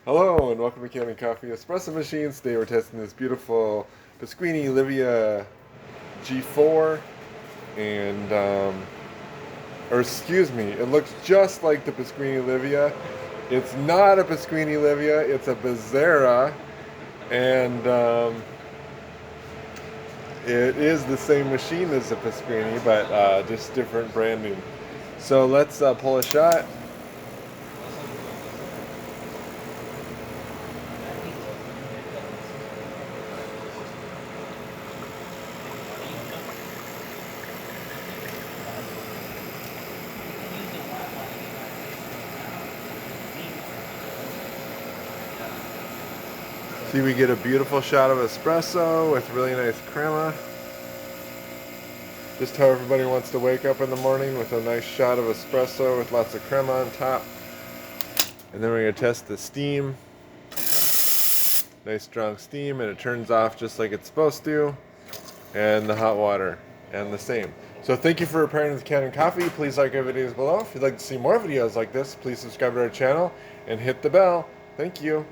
Hello and welcome to Kanen Coffee Espresso Machines. Today we're testing this beautiful Pasquini Livia G4 and, or excuse me, it looks just like the Pasquini Livia. It's not a Pasquini Livia, it's a Bezzera, and it is the same machine as the Pasquini, but just different branding. So let's pull a shot. See, we get a beautiful shot of espresso with really nice crema. Just how everybody wants to wake up in the morning, with a nice shot of espresso with lots of crema on top. And then we're going to test the steam. Nice strong steam, and it turns off just like it's supposed to. And the hot water, and the same. So thank you for pairing with Kanen Coffee. Please like our videos below. If you'd like to see more videos like this, please subscribe to our channel and hit the bell. Thank you.